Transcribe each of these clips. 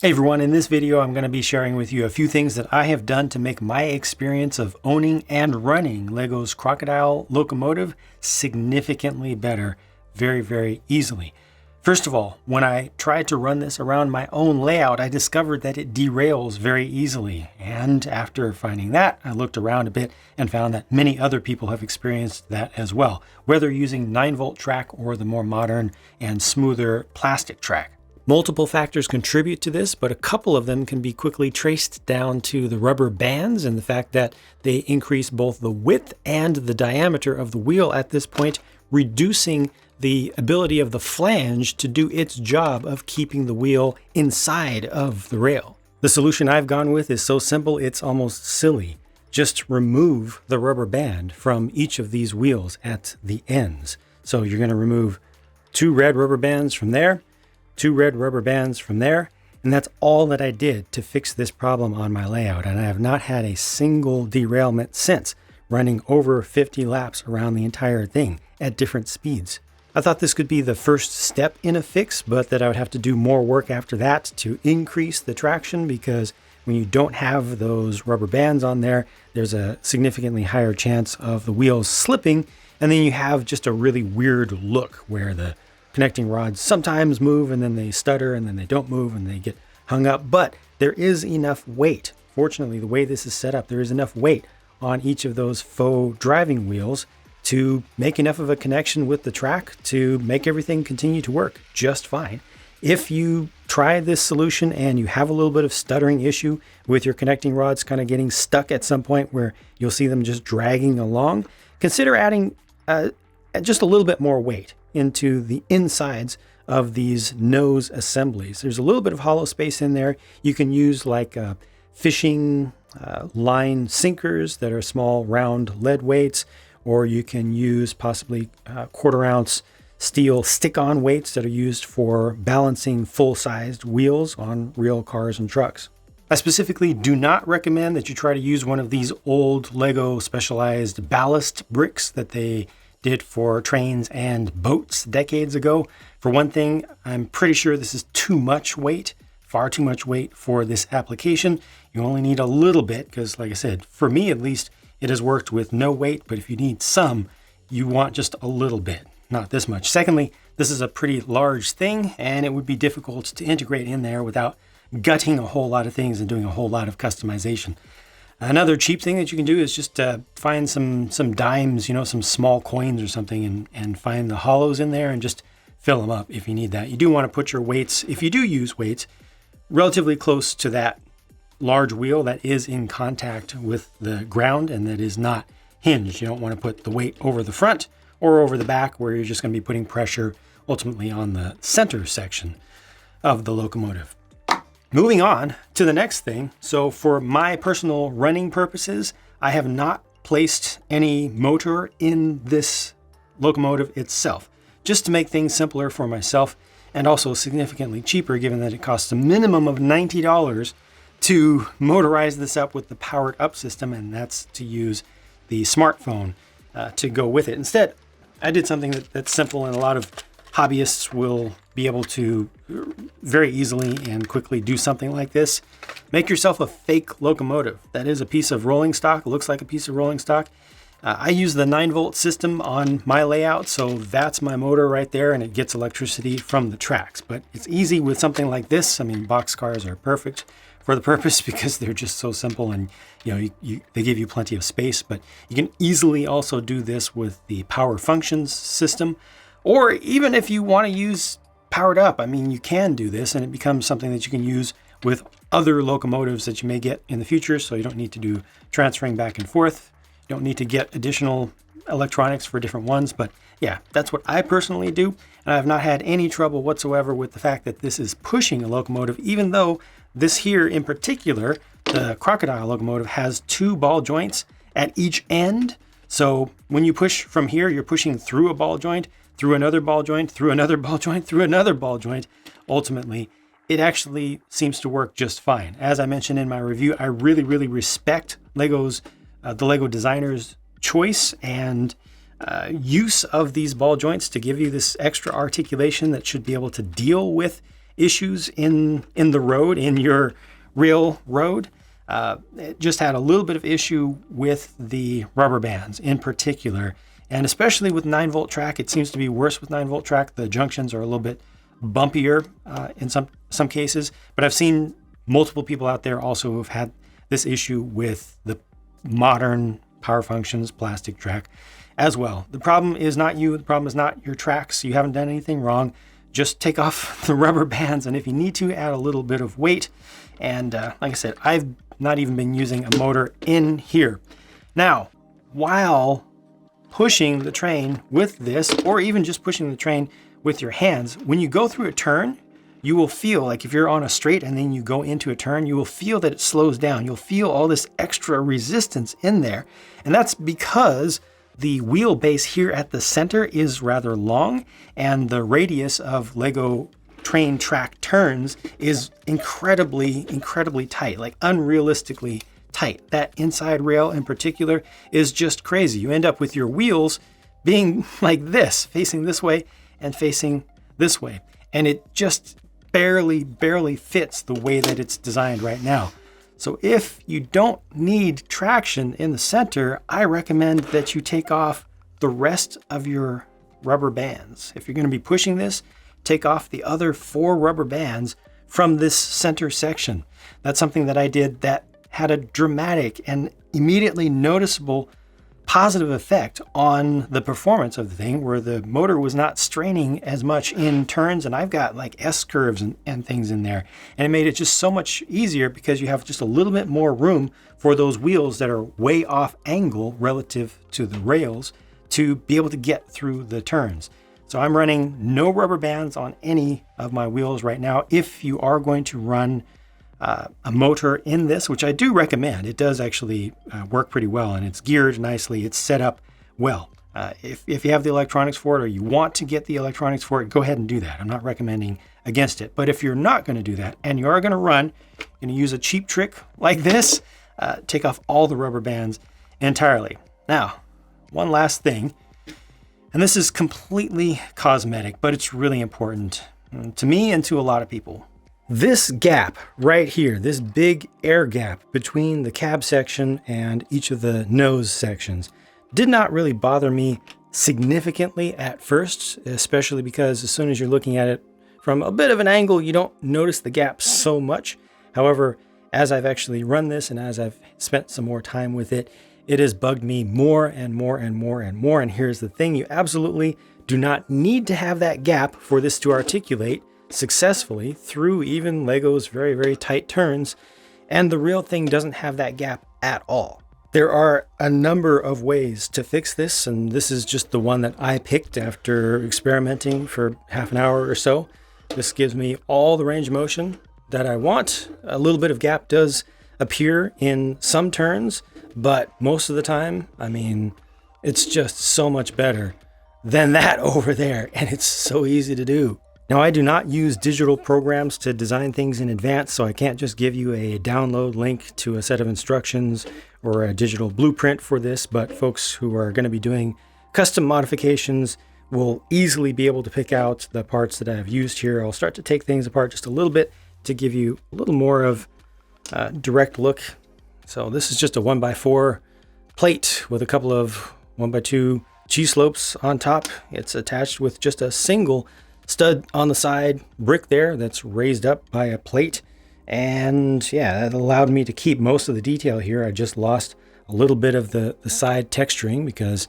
Hey everyone, in this video I'm going to be sharing with you a few things that I have done to make my experience of owning and running LEGO's Crocodile locomotive significantly better very easily. First of all, when I tried to run this around my own layout, I discovered that it derails very easily. And after finding that, I looked around a bit and found that many other people have experienced that as well, whether using 9-volt track or the more modern and smoother plastic track. Multiple factors contribute to this, but a couple of them can be quickly traced down to the rubber bands and the fact that they increase both the width and the diameter of the wheel at this point, reducing the ability of the flange to do its job of keeping the wheel inside of the rail. The solution I've gone with is so simple it's almost silly. Just remove the rubber band from each of these wheels at the ends. So you're going to remove 2 red rubber bands from there, 2 red rubber bands from there, and that's all that I did to fix this problem on my layout, and I have not had a single derailment since, running over 50 laps around the entire thing at different speeds. I thought this could be the first step in a fix, but that I would have to do more work after that to increase the traction, because when you don't have those rubber bands on there, there's a significantly higher chance of the wheels slipping, and then you have just a really weird look where the connecting rods sometimes move and then they stutter and then they don't move and they get hung up. But there is enough weight. Fortunately, the way this is set up, there is enough weight on each of those faux driving wheels to make enough of a connection with the track to make everything continue to work just fine. If you try this solution and you have a little bit of stuttering issue with your connecting rods kind of getting stuck at some point where you'll see them just dragging along, consider adding just a little bit more weight into the insides of these nose assemblies. There's a little bit of hollow space in there. You can use like fishing line sinkers that are small round lead weights, or you can use possibly 1/4 ounce steel stick-on weights that are used for balancing full-sized wheels on real cars and trucks. I specifically do not recommend that you try to use one of these old LEGO specialized ballast bricks that they did for trains and boats decades ago. For one thing, I'm pretty sure this is too much weight, far too much weight for this application. You only need a little bit because, like I said, for me at least, it has worked with no weight, but if you need some, you want just a little bit, not this much. Secondly, this is a pretty large thing and it would be difficult to integrate in there without gutting a whole lot of things and doing a whole lot of customization. Another cheap thing that you can do is just find some dimes, some small coins or something, and find the hollows in there and just fill them up if you need that. You do want to put your weights, if you do use weights, relatively close to that large wheel that is in contact with the ground and that is not hinged. You don't want to put the weight over the front or over the back where you're just going to be putting pressure ultimately on the center section of the locomotive. Moving on to the next thing. So for my personal running purposes, I have not placed any motor in this locomotive itself, just to make things simpler for myself and also significantly cheaper, given that it costs a minimum of $90 to motorize this up with the powered up system, and that's to use the smartphone to go with it. Instead, I did something that's simple, and a lot of hobbyists will be able to very easily and quickly do something like this. Make yourself a fake locomotive. That is a piece of rolling stock. It looks like a piece of rolling stock. I use the 9-volt system on my layout, so that's my motor right there, and it gets electricity from the tracks. But it's easy with something like this. I mean, boxcars are perfect for the purpose because they're just so simple, and they give you plenty of space. But you can easily also do this with the power functions system, or even if you want to use powered up, I mean, you can do this, and it becomes something that you can use with other locomotives that you may get in the future, so you don't need to do transferring back and forth. You don't need to get additional electronics for different ones, but yeah, that's what I personally do, and I have not had any trouble whatsoever with the fact that this is pushing a locomotive, even though this here in particular, the Crocodile locomotive, has 2 ball joints at each end. So when you push from here, you're pushing through a ball joint, through another ball joint, through another ball joint, through another ball joint. Ultimately, it actually seems to work just fine. As I mentioned in my review, I really respect the LEGO designers' choice and use of these ball joints to give you this extra articulation that should be able to deal with issues in the road, in your real road. It just had a little bit of issue with the rubber bands in particular, and especially with 9-volt track. It seems to be worse with 9-volt track. The junctions are a little bit bumpier in some cases, but I've seen multiple people out there also who've had this issue with the modern Power Functions plastic track as well. The problem is not you. The problem is not your tracks. You haven't done anything wrong. Just take off the rubber bands, and if you need to, add a little bit of weight. And like I said, I've not even been using a motor in here. Now, while pushing the train with this, or even just pushing the train with your hands, when you go through a turn, you will feel like if you're on a straight and then you go into a turn, you will feel that it slows down. You'll feel all this extra resistance in there. And that's because the wheelbase here at the center is rather long, and the radius of Lego train track turns is incredibly tight, like unrealistically tight. That inside rail in particular is just crazy. You end up with your wheels being like this, facing this way and facing this way. And it just barely fits the way that it's designed right now. So if you don't need traction in the center, I recommend that you take off the rest of your rubber bands. If you're going to be pushing this, take off the other 4 rubber bands from this center section. That's something that I did that had a dramatic and immediately noticeable positive effect on the performance of the thing, where the motor was not straining as much in turns, and I've got like S-curves and things in there, and it made it just so much easier because you have just a little bit more room for those wheels that are way off angle relative to the rails to be able to get through the turns. So I'm running no rubber bands on any of my wheels right now. If you are going to run a motor in this, which I do recommend, it does actually work pretty well, and it's geared nicely. It's set up well. If you have the electronics for it, or you want to get the electronics for it, go ahead and do that. I'm not recommending against it. But if you're not going to do that and you are going to run, you're going to use a cheap trick like this, take off all the rubber bands entirely. Now, one last thing, and this is completely cosmetic, but it's really important to me and to a lot of people. This gap right here, this big air gap between the cab section and each of the nose sections, did not really bother me significantly at first, especially because as soon as you're looking at it from a bit of an angle, you don't notice the gap so much. However, as I've actually run this and as I've spent some more time with it, it has bugged me more and more. And here's the thing, you absolutely do not need to have that gap for this to articulate successfully through even Lego's very tight turns, and the real thing doesn't have that gap at all. There are a number of ways to fix this, and this is just the one that I picked after experimenting for half an hour or so. This gives me all the range of motion that I want. A little bit of gap does appear in some turns, but most of the time, I mean, it's just so much better than that over there, and it's so easy to do. Now, I do not use digital programs to design things in advance, so I can't just give you a download link to a set of instructions or a digital blueprint for this, but folks who are going to be doing custom modifications will easily be able to pick out the parts that I've used here. I'll start to take things apart just a little bit to give you a little more of a direct look. So this is just a 1x4 plate with a couple of 1x2 G-slopes on top. It's attached with just a single stud on the side, brick there that's raised up by a plate. And yeah, that allowed me to keep most of the detail here. I just lost a little bit of the side texturing because,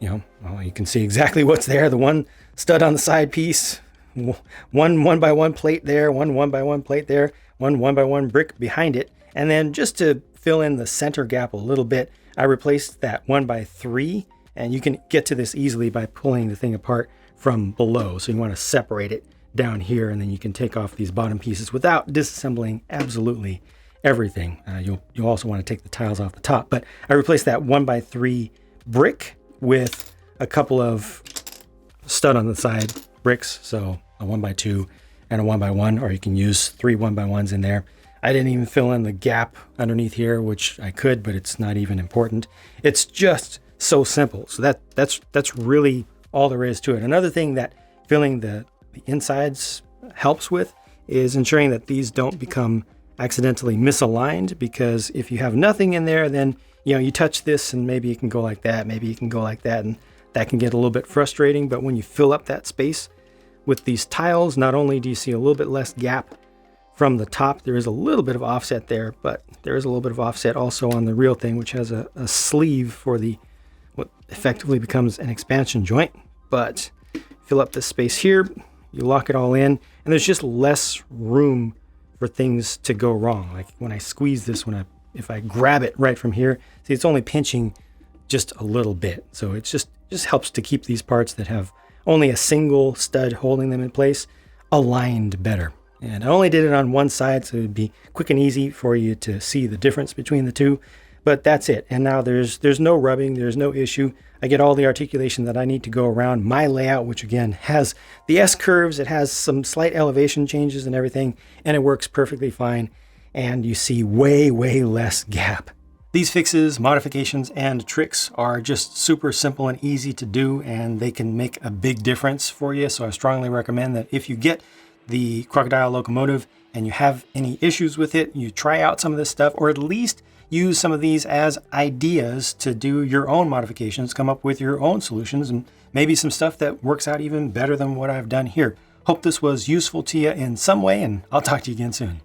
you know, well, you can see exactly what's there. The one stud on the side piece, one 1x1 plate there, one 1x1 plate there, one 1x1 brick behind it. And then just to fill in the center gap a little bit, I replaced that 1x3, and you can get to this easily by pulling the thing apart from below. So you want to separate it down here, and then you can take off these bottom pieces without disassembling absolutely everything. You'll also want to take the tiles off the top, but I replaced that 1x3 brick with a couple of stud on the side bricks. So a 1x2 and a 1x1, or you can use 3 1x1s in there. I didn't even fill in the gap underneath here, which I could, but it's not even important. It's just so simple. So that's really all there is to it. Another thing that filling the insides helps with is ensuring that these don't become accidentally misaligned, because if you have nothing in there, then you touch this and maybe it can go like that, maybe it can go like that, and that can get a little bit frustrating. But when you fill up that space with these tiles, not only do you see a little bit less gap from the top, there is a little bit of offset there, but there is a little bit of offset also on the real thing, which has a sleeve for the what effectively becomes an expansion joint. But fill up this space here, you lock it all in, and there's just less room for things to go wrong. Like when I squeeze this, if I grab it right from here, see, it's only pinching just a little bit. So it just helps to keep these parts that have only a single stud holding them in place aligned better. And I only did it on one side, so it would be quick and easy for you to see the difference between the two. But that's it. And now there's no rubbing, there's no issue. I get all the articulation that I need to go around my layout, which again has the S-curves, it has some slight elevation changes and everything, and it works perfectly fine. And you see way less gap. These fixes, modifications, and tricks are just super simple and easy to do, and they can make a big difference for you. So I strongly recommend that if you get the Crocodile locomotive and you have any issues with it, you try out some of this stuff, or at least use some of these as ideas to do your own modifications, come up with your own solutions, and maybe some stuff that works out even better than what I've done here. Hope this was useful to you in some way, and I'll talk to you again soon.